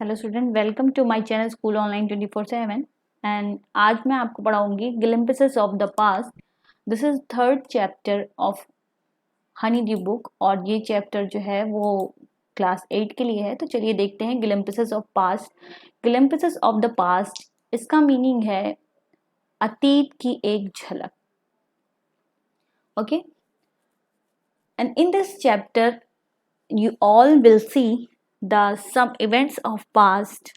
Hello student, welcome to my channel school online 24/7 and आज मैं आपको पढ़ाऊंगी glimpses of the past. This is third chapter of honeydew book और ये chapter जो है वो क्लास 8 के लिए है। तो चलिए देखते हैं glimpses of past. Glimpses of the past, इसका मीनिंग है अतीत की एक झलक। Okay, and in this chapter you all will see the some events of past,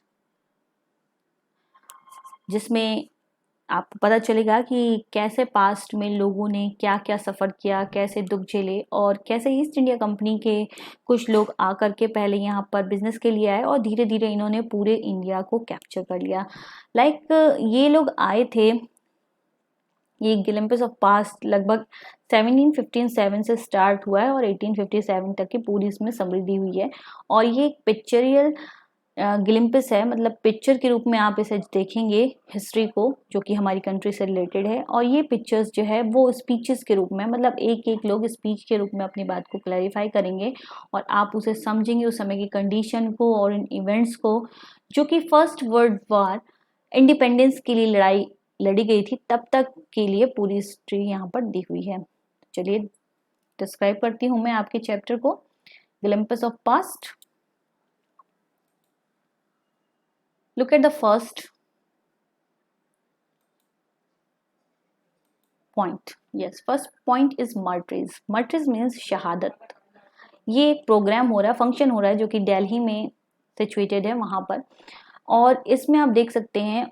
जिसमें आपको पता चलेगा कि कैसे पास्ट में लोगों ने क्या क्या सफ़र किया, कैसे दुख झेले और कैसे ईस्ट इंडिया कंपनी के कुछ लोग आकर के पहले यहाँ पर बिजनेस के लिए आए और धीरे धीरे इन्होंने पूरे इंडिया को कैप्चर कर लिया। ये लोग आए थे। ये ग्लिम्पस ऑफ पास्ट लगभग 1757 से स्टार्ट हुआ है और 1857 तक की पूरी इसमें समरी दी हुई है। और ये एक पिक्चरियल ग्लिम्पस है, मतलब पिक्चर के रूप में आप इसे देखेंगे हिस्ट्री को, जो कि हमारी कंट्री से रिलेटेड है। और ये पिक्चर्स जो है वो स्पीचेस के रूप में, मतलब एक एक लोग स्पीच के रूप में अपनी बात को क्लैरिफाई करेंगे और आप उसे समझेंगे उस समय की कंडीशन को और इन इवेंट्स को, जो कि फर्स्ट वर्ल्ड वॉर इंडिपेंडेंस के लिए लड़ाई लड़ी गई थी तब तक के लिए पूरी हिस्ट्री यहाँ पर दी हुई है। चलिए डिस्क्राइब करती हूँ मैं आपके चैप्टर को, glimpse of past. Look at the first point. Yes, first point is martyrs. Martyrs means शहादत। ये एक प्रोग्राम हो रहा है, फंक्शन हो रहा है, जो कि दिल्ली में सिचुएटेड है वहाँ पर। और इसमें आप देख सकते हैं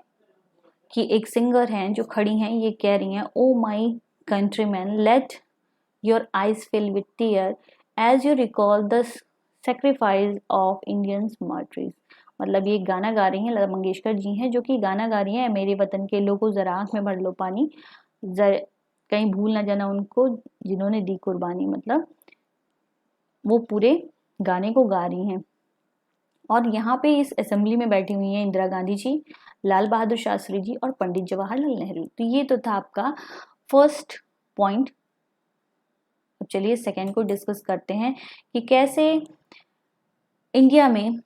कि एक सिंगर हैं जो खड़ी हैं, ये कह रही हैं, O my countryman, let your eyes fill with tear as you recall the sacrifice of Indians martyrs. मतलब ये गाना गा रही हैं, लता मंगेशकर जी हैं जो कि गाना गा रही हैं, मेरे वतन के लोगों जरा आंख में भर लो पानी, कहीं भूल ना जाना उनको जिन्होंने दी कुर्बानी। मतलब वो पूरे गाने को गा रही हैं। और यहाँ पे इस असेंबली में बैठी हुई हैं इंदिरा गांधी जी, लाल बहादुर शास्त्री जी और पंडित जवाहरलाल नेहरू। तो ये तो था आपका फर्स्ट पॉइंट। अब चलिए सेकेंड को डिस्कस करते हैं कि कैसे इंडिया में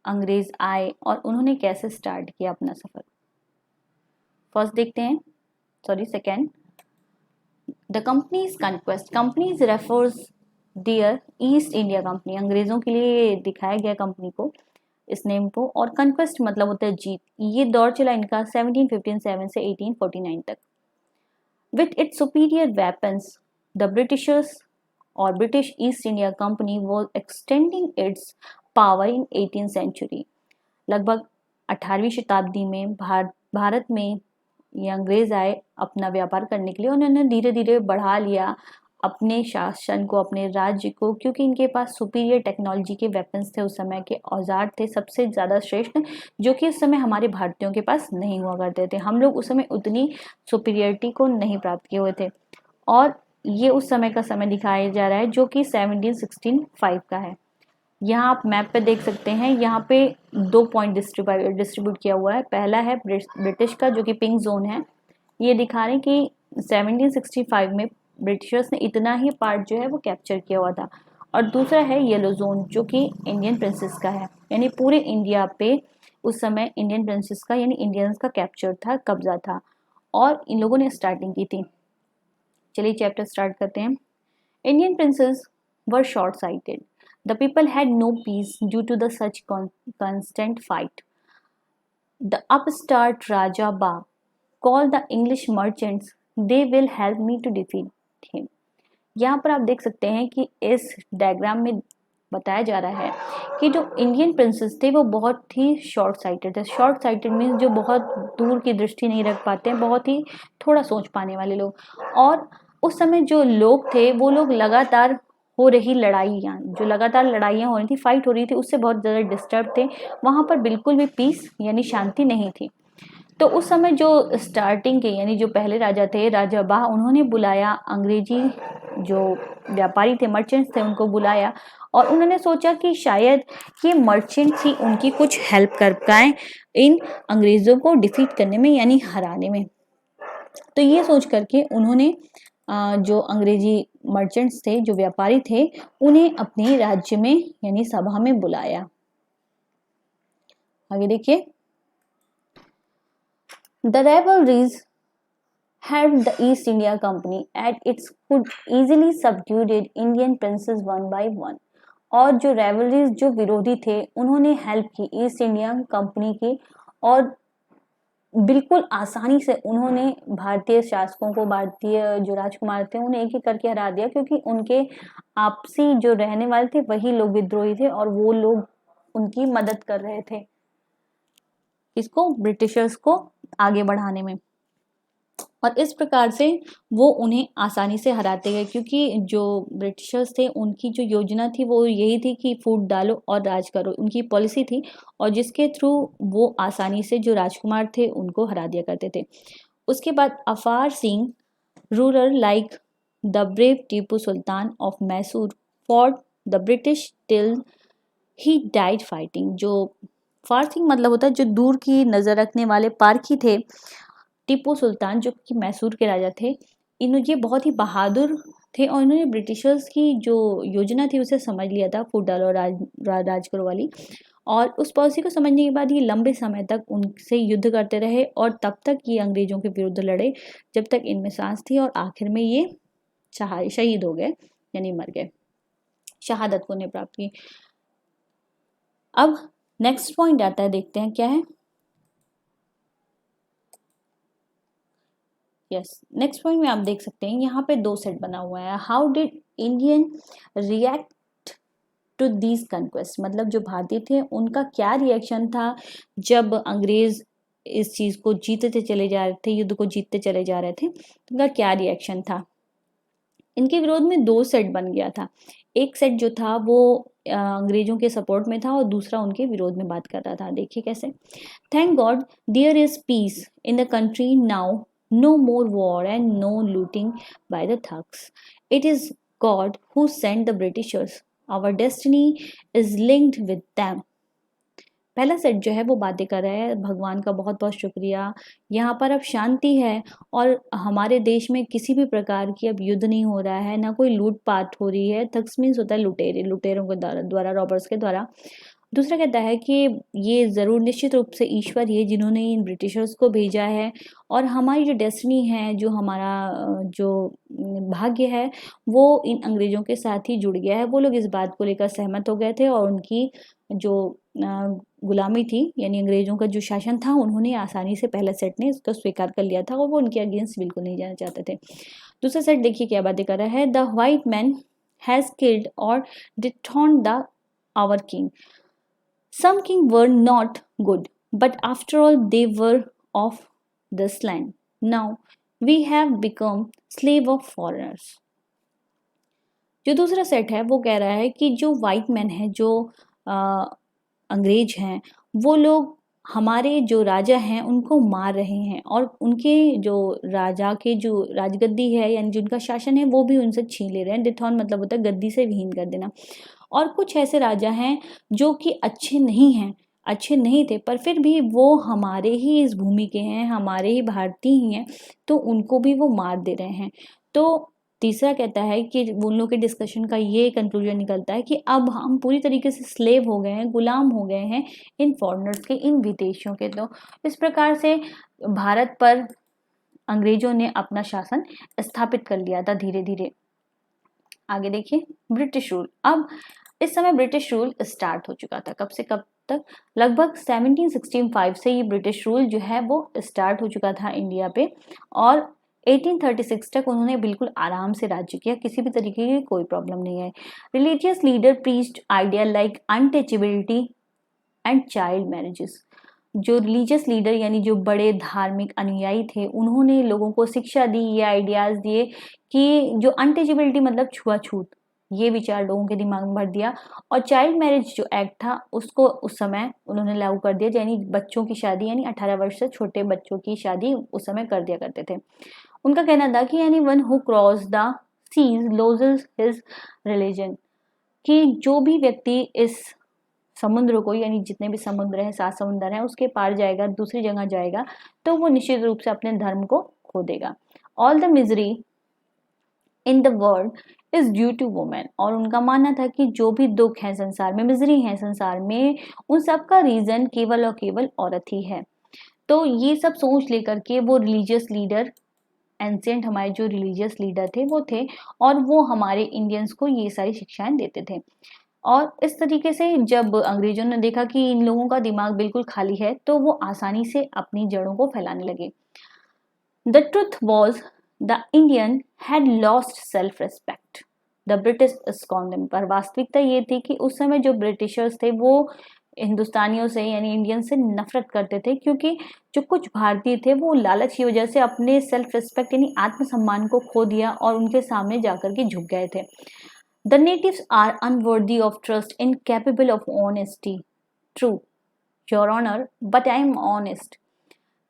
अंग्रेज आए और उन्होंने कैसे स्टार्ट किया अपना सफर। फर्स्ट देखते हैं, second, the companies conquest. Companies refers dear East India Company, अंग्रेजों के लिए दिखाया गया कंपनी को, इस नेम को। और कॉन्क्वेस्ट मतलब होता है जीत। ये दौर चला इनका 1757 से 1849 तक। With its superior weapons the Britishers और British East India Company was extending its power in 18th century. लगभग 18वीं शताब्दी में भारत में ये अंग्रेज आए अपना व्यापार करने के लिए। उन्होंने धीरे धीरे बढ़ा लिया अपने शासन को, अपने राज्य को, क्योंकि इनके पास सुपीरियर टेक्नोलॉजी के वेपन्स थे, उस समय के औजार थे सबसे ज़्यादा श्रेष्ठ, जो कि उस समय हमारे भारतीयों के पास नहीं हुआ करते थे। हम लोग उस समय उतनी सुपीरियरिटी को नहीं प्राप्त किए हुए थे। और ये उस समय का समय दिखाया जा रहा है जो कि 1765 का है। यहाँ आप मैप पे देख सकते हैं, यहाँ पे 2 पॉइंट डिस्ट्रीब्यूट किया हुआ है। पहला है ब्रिटिश का, जो कि पिंक जोन है, ये दिखा रहे हैं कि 1765 में ब्रिटिशर्स ने इतना ही पार्ट जो है वो कैप्चर किया हुआ था। और दूसरा है येलो जोन, जो कि इंडियन प्रिंसेस का है, यानी पूरे इंडिया पे उस समय इंडियन प्रिंसेस का यानी इंडियंस का कैप्चर था, कब्जा था, और इन लोगों ने स्टार्टिंग की थी। चलिए चैप्टर स्टार्ट करते हैं। Indian princess were short sighted. The people had no peace due to the such constant fight. The upstart Raja Ba called the English merchants. They will help me to defeat him. यहाँ पर आप देख सकते हैं कि इस diagram में बताया जा रहा है कि जो इंडियन प्रिंसेस थे वो बहुत ही शॉर्ट साइटेड थे। शॉर्ट साइटेड मीन्स जो बहुत दूर की दृष्टि नहीं रख पाते हैं, बहुत ही थोड़ा सोच पाने वाले लोग। और उस समय जो लोग थे वो लोग लगातार हो रही लड़ाइयाँ, जो लगातार लड़ाइयाँ हो रही थी, फाइट हो रही थी, उससे बहुत ज़्यादा डिस्टर्ब थे। वहाँ पर बिल्कुल भी पीस यानी शांति नहीं थी। तो उस समय जो स्टार्टिंग के यानी जो पहले राजा थे, राजा बाह, उन्होंने बुलाया अंग्रेजी जो व्यापारी थे, मर्चेंट्स थे, उनको बुलाया और उन्होंने सोचा कि शायद ये मर्चेंट्स ही उनकी कुछ हेल्प कर पाएँ इन अंग्रेज़ों को डिफीट करने में यानी हराने में। तो ये सोच करके उन्होंने जो अंग्रेजी मर्चेंट्स थे, जो व्यापारी थे, उन्हें अपने राज्य में यानी सभा में बुलाया। आगे देखिए, the rivalries had the East India Company at its could easily subdued Indian princes one by one। और जो rivalries, जो विरोधी थे, उन्होंने हेल्प की ईस्ट इंडिया कंपनी की और बिल्कुल आसानी से उन्होंने भारतीय शासकों को, भारतीय जो राजकुमार थे, उन्हें एक एक करके हरा दिया, क्योंकि उनके आपसी जो रहने वाले थे वही लोग विद्रोही थे और वो लोग उनकी मदद कर रहे थे इसको, ब्रिटिशर्स को आगे बढ़ाने में। और इस प्रकार से वो उन्हें आसानी से हराते गए, क्योंकि जो ब्रिटिशर्स थे उनकी जो योजना थी वो यही थी कि फूट डालो और राज करो, उनकी पॉलिसी थी, और जिसके थ्रू वो आसानी से जो राजकुमार थे उनको हरा दिया करते थे। उसके बाद अफार सिंह ruler like the brave Tipu Sultan of Mysore for the British till he died fighting. जो फार सिंह मतलब होता है जो दूर की नजर रखने वाले पारखी थे, टीपू सुल्तान जो कि मैसूर के राजा थे, ये बहुत ही बहादुर थे और इन्होंने ब्रिटिशर्स की जो योजना थी उसे समझ लिया था, फूट डालो राज करो वाली। और उस पॉलिसी को समझने के बाद ये लंबे समय तक उनसे युद्ध करते रहे और तब तक ये अंग्रेजों के विरुद्ध लड़े जब तक इनमें सांस थी, और आखिर में ये शहीद हो गए, यानी मर गए, शहादत को उन्हें प्राप्त की। अब नेक्स्ट पॉइंट आता है, देखते हैं क्या है। यस, नेक्स्ट पॉइंट में आप देख सकते हैं यहाँ पे दो सेट बना हुआ है। How did Indian react to these conquest, मतलब जो भारतीय थे उनका क्या रिएक्शन था जब अंग्रेज इस चीज को जीतते चले जा रहे थे, युद्ध को जीतते चले जा रहे थे, तो उनका क्या रिएक्शन था। इनके विरोध में दो सेट बन गया था। एक सेट जो था वो अंग्रेजों के सपोर्ट में था और दूसरा उनके विरोध में बात कर रहा था। देखिए कैसे। Thank God there is peace in the country now, no more war and no looting by the thugs. It is God who sent the Britishers, our destiny is linked with them. पहला set जो है वो बातें कर रहा है, भगवान का बहुत बहुत शुक्रिया, यहाँ पर अब शांति है और हमारे देश में किसी भी प्रकार की अब युद्ध नहीं हो रहा है, ना कोई लूटपाट हो रही है। थग्स मीन्स होता है लुटेरे, लुटेरों के द्वारा, रॉबर्स के द्वारा। दूसरा कहता है कि ये ज़रूर निश्चित रूप से ईश्वर ही है जिन्होंने इन ब्रिटिशर्स को भेजा है, और हमारी जो डेस्टिनी है, जो हमारा जो भाग्य है, वो इन अंग्रेज़ों के साथ ही जुड़ गया है। वो लोग इस बात को लेकर सहमत हो गए थे और उनकी जो गुलामी थी, यानी अंग्रेज़ों का जो शासन था, उन्होंने आसानी से पहले सेट ने इसको स्वीकार कर लिया था और वो उनके अगेंस्ट बिल्कुल नहीं जाना चाहते थे। दूसरा सेट देखिए क्या बातें कर रहा है। The white man has killed or dethroned the our king, some king were not good, but after all they were of this land. Now we have become slave of foreigners। जो दूसरा set है वो कह रहा है कि जो white man है, जो अंग्रेज हैं, वो लोग हमारे जो राजा हैं उनको मार रहे हैं और उनके जो राजा के जो राजगद्दी है, यानी जिनका शासन है, वो भी उनसे छीन ले रहे हैं। डिथॉर्न मतलब होता है गद्दी से विहीन कर देना। और कुछ ऐसे राजा हैं जो कि अच्छे नहीं हैं, अच्छे नहीं थे, पर फिर भी वो हमारे ही इस भूमि के हैं, हमारे ही भारतीय ही हैं, तो उनको भी वो मार दे रहे हैं। तो तीसरा कहता है कि उन लोग के डिस्कशन का ये कंक्लूजन निकलता है कि अब हम पूरी तरीके से स्लेव हो गए हैं, गुलाम हो गए हैं इन फॉरेनर्स के, इन विदेशियों के। तो इस प्रकार से भारत पर अंग्रेजों ने अपना शासन स्थापित कर लिया था धीरे धीरे। आगे देखिए, ब्रिटिश रूल। अब इस समय ब्रिटिश रूल स्टार्ट हो चुका था। कब से कब तक? लगभग 1765 से ये ब्रिटिश रूल जो है वो स्टार्ट हो चुका था इंडिया पे, और 1836 तक उन्होंने बिल्कुल आराम से राज्य किया, किसी भी तरीके की कोई प्रॉब्लम नहीं है। Religious leader preached idea like untouchability and child marriages. जो रिलीजियस लीडर यानी जो बड़े धार्मिक अनुयायी थे, उन्होंने लोगों को शिक्षा दी, ये आइडियाज़ दिए कि जो अनटचेबिलिटी मतलब छुआछूत, ये विचार लोगों के दिमाग में भर दिया। और चाइल्ड मैरिज जो एक्ट था उसको उस समय उन्होंने लागू कर दिया, यानी बच्चों की शादी, यानी 18 वर्ष से छोटे बच्चों की शादी उस समय कर दिया करते थे। उनका कहना था कि यानी one who cross the seas loses his religion, कि जो भी व्यक्ति इस समुद्र को, यानी जितने भी समुद्र हैं, 7 समुद्र हैं, उसके पार जाएगा, दूसरी जगह जाएगा, तो वो निश्चित रूप से अपने धर्म को खो देगा। All the misery in the world is due to women. और उनका मानना था कि जो भी दुख है संसार में, मिजरी है संसार में, उन सब का रीजन केवल और केवल औरत ही है। तो ये सब सोच लेकर के वो रिलीजियस लीडर, एंशिएंट हमारे जो रिलीजियस लीडर थे वो थे, और वो हमारे इंडियंस को ये सारी शिक्षाएं देते थे। और इस तरीके से जब अंग्रेजों ने देखा कि इन लोगों का दिमाग बिल्कुल खाली है, तो वो आसानी से अपनी जड़ों को फैलाने लगे। The truth was the Indian had lost self respect, the British scorned them. पर वास्तविकता ये थी कि उस समय जो ब्रिटिशर्स थे वो हिंदुस्तानियों से यानी इंडियन से नफरत करते थे, क्योंकि जो कुछ भारतीय थे वो लालच की वजह से अपने सेल्फ रिस्पेक्ट यानी आत्मसम्मान को खो दिया और उनके सामने जाकर के झुक गए थे। The natives are unworthy of trust, incapable of honesty. True your honour, but I am honest.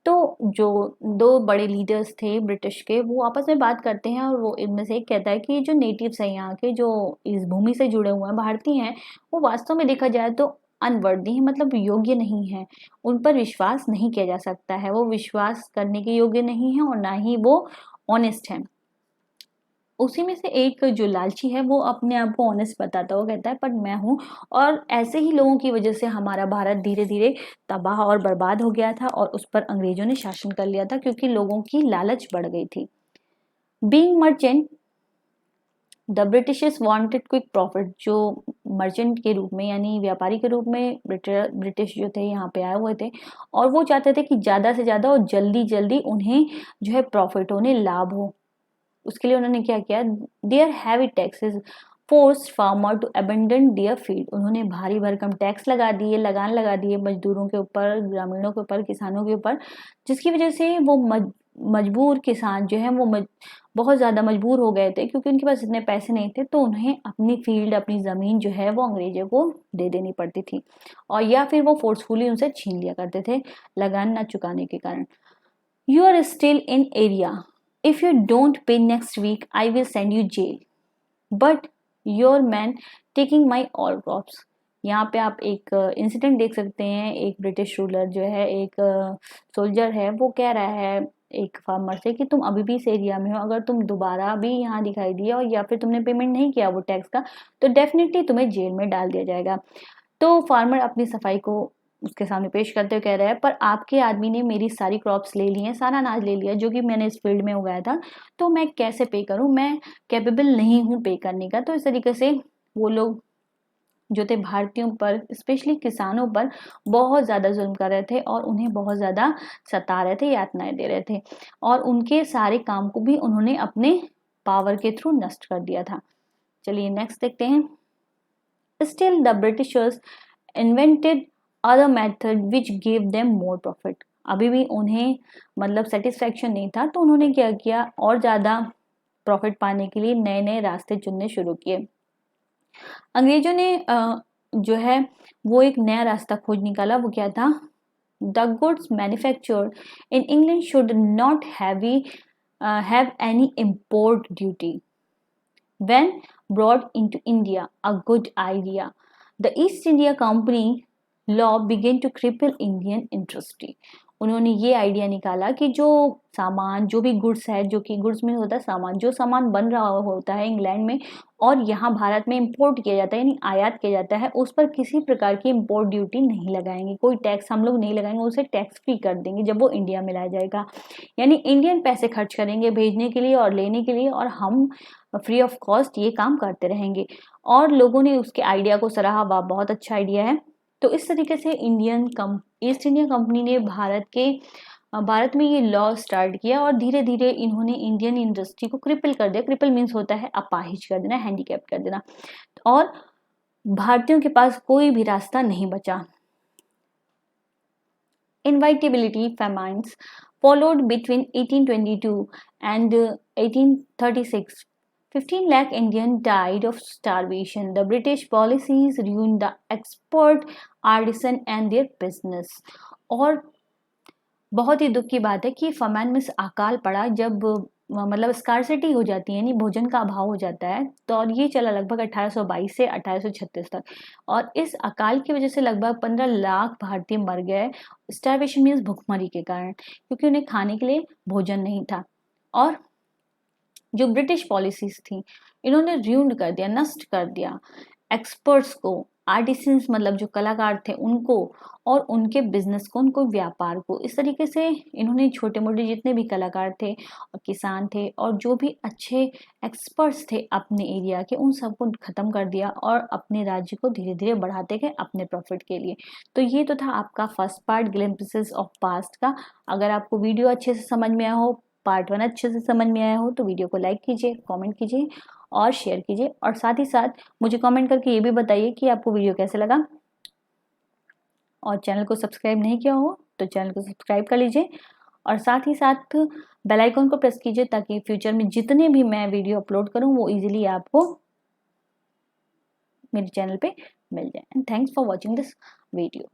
तो जो दो बड़े लीडर्स थे ब्रिटिश के, वो आपस में बात करते हैं और वो इनमें से एक कहता है कि जो नेटिव्स हैं यहाँ के, जो इस भूमि से जुड़े हुए हैं, भारतीय हैं, वो वास्तव में देखा जाए तो अनवर्दी है, मतलब योग्य नहीं है, उन पर विश्वास नहीं किया जा सकता है, वो विश्वास करने के योग्य नहीं है और ना ही वो ऑनेस्ट है। उसी में से एक जो लालची है वो अपने आप को ऑनेस्ट बताता हुआ कहता है पर मैं हूँ, और ऐसे ही लोगों की वजह से हमारा भारत धीरे धीरे तबाह और बर्बाद हो गया था और उस पर अंग्रेजों ने शासन कर लिया था, क्योंकि लोगों की लालच बढ़ गई थी। Being merchant the Britishers wanted quick profit. जो मर्चेंट के रूप में यानी व्यापारी के रूप में ब्रिटिश जो थे यहाँ पे आए हुए थे, और वो चाहते थे कि ज़्यादा से ज़्यादा और जल्दी जल्दी उन्हें जो है प्रॉफिट होने, लाभ हो। उसके लिए उन्होंने क्या किया, their heavy taxes forced farmer to abandon their field. उन्होंने भारी भरकम टैक्स लगा दिए, लगान लगा दिए मजदूरों के ऊपर, ग्रामीणों के ऊपर, किसानों के ऊपर, जिसकी वजह से वो मजबूर किसान जो है वो बहुत ज़्यादा मजबूर हो गए थे, क्योंकि उनके पास इतने पैसे नहीं थे, तो उन्हें अपनी फील्ड, अपनी ज़मीन जो है वो अंग्रेजों को दे देनी पड़ती थी, और या फिर वो फोर्सफुली उनसे छीन लिया करते थे लगान न चुकाने के कारण। You are still in area, if you don't pay next week I will send you jail, but your man taking my all crops। यहाँ पे आप एक इंसिडेंट देख सकते हैं, एक ब्रिटिश रूलर जो है, एक सोल्जर है, वो कह रहा है एक फार्मर से कि तुम अभी भी इस एरिया में हो, अगर तुम दोबारा भी यहाँ दिखाई दिया और या फिर तुमने पेमेंट नहीं किया वो टैक्स का, तो डेफिनेटली तुम्हें जेल में डाल दिया जाएगा। तो फार्मर अपनी सफाई को उसके सामने पेश करते हुए कह रहा है पर आपके आदमी ने मेरी सारी क्रॉप्स ले ली हैं, सारा अनाज ले लिया जो कि मैंने इस फील्ड में उगाया था, तो मैं कैसे पे करूं, मैं कैपेबल नहीं हूं पे करने का। तो इस तरीके से वो लोग जो थे भारतीयों पर, स्पेशली किसानों पर बहुत ज़्यादा जुल्म कर रहे थे और उन्हें बहुत ज़्यादा सता रहे थे, यातनाएं दे रहे थे, और उनके सारे काम को भी उन्होंने अपने पावर के थ्रू नष्ट कर दिया था। चलिए नेक्स्ट देखते हैं। Still the Britishers invented other method which gave them more profit। अभी भी उन्हें मतलब सेटिस्फैक्शन नहीं था, तो उन्होंने क्या किया, और ज़्यादा प्रॉफिट पाने के लिए नए नए रास्ते चुनने शुरू किए। अंग्रेजों ने जो है वो एक नया रास्ता खोज निकाला। वो क्या था, the goods manufactured in England should not have any import duty when brought into India, a good idea. The East India Company law began to cripple Indian industry. उन्होंने ये आइडिया निकाला कि जो सामान, जो भी गुड्स है, जो कि गुड्स में होता है सामान, जो सामान बन रहा होता है इंग्लैंड में और यहाँ भारत में इंपोर्ट किया जाता है यानी आयात किया जाता है, उस पर किसी प्रकार की इंपोर्ट ड्यूटी नहीं लगाएंगे, कोई टैक्स हम लोग नहीं लगाएंगे, उसे टैक्स फ्री कर देंगे जब वो इंडिया में लाया जाएगा। यानी इंडियन पैसे खर्च करेंगे भेजने के लिए और लेने के लिए, और हम फ्री ऑफ कॉस्ट ये काम करते रहेंगे। और लोगों ने उसके आइडिया को सराहा, वाह बहुत अच्छा आइडिया है। तो इस तरीके से ईस्ट इंडिया कंपनी ने भारत में ये लॉ स्टार्ट किया, और धीरे धीरे इन्होंने इंडियन इंडस्ट्री को क्रिपल कर दिया। क्रिपल मीन्स होता है अपाहिज कर देना, हैंडीकैप कर देना, और भारतीयों के पास कोई भी रास्ता नहीं बचा। Inevitability famines followed between 1822 and 1836. 15 lakh Indians died of starvation. The British policies ruined the export artisan and their business. और बहुत ही दुख की बात है कि फमैन में अकाल पड़ा, जब मतलब स्कार्सिटी हो जाती है यानी भोजन का अभाव हो जाता है, तो और ये चला लगभग 1822 से 1836 तक, और इस अकाल की वजह से लगभग 15 लाख भारतीय मर गए। स्टार्वेशन मीन्स भुखमरी के कारण, क्योंकि उन्हें खाने के लिए भोजन नहीं था। और जो ब्रिटिश पॉलिसीज थी इन्होंने र्यूंड कर दिया, नष्ट कर दिया एक्सपर्ट्स को, आर्टिसंस मतलब जो कलाकार थे उनको, और उनके बिजनेस को, उनको व्यापार को। इस तरीके से इन्होंने छोटे मोटे जितने भी कलाकार थे और किसान थे और जो भी अच्छे एक्सपर्ट्स थे अपने एरिया के, उन सबको खत्म कर दिया और अपने राज्य को धीरे धीरे बढ़ाते गए अपने प्रॉफिट के लिए। तो ये तो था आपका first part glimpses of past का। अगर आपको वीडियो अच्छे से समझ में आया हो, पार्ट 1 अच्छे से समझ में आया हो, तो वीडियो को लाइक कीजिए, कमेंट कीजिए और शेयर कीजिए, और साथ ही साथ मुझे कमेंट करके ये भी बताइए कि आपको वीडियो कैसे लगा। और चैनल को सब्सक्राइब नहीं किया हो तो चैनल को सब्सक्राइब कर लीजिए, और साथ ही साथ बेल आइकन को प्रेस कीजिए ताकि फ्यूचर में जितने भी मैं वीडियो अपलोड करूं वो इजीली आपको मेरे चैनल पे मिल जाए। And thanks for watching this video.